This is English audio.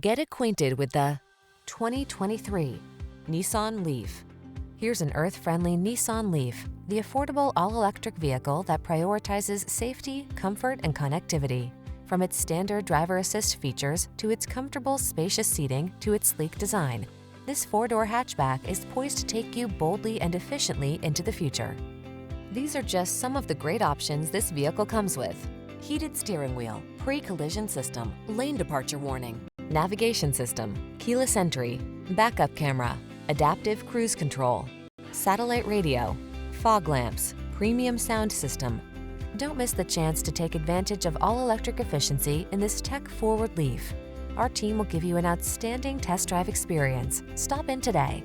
Get acquainted with the 2023 Nissan Leaf. Here's an earth-friendly Nissan Leaf, the affordable all-electric vehicle that prioritizes safety, comfort, and connectivity. From its standard driver assist features to its comfortable, spacious seating to its sleek design, this four-door hatchback is poised to take you boldly and efficiently into the future. These are just some of the great options this vehicle comes with: heated steering wheel, pre-collision system, lane departure warning, navigation system, keyless entry, backup camera, adaptive cruise control, satellite radio, fog lamps, premium sound system. Don't miss the chance to take advantage of all-electric efficiency in this tech-forward Leaf. Our team will give you an outstanding test drive experience. Stop in today.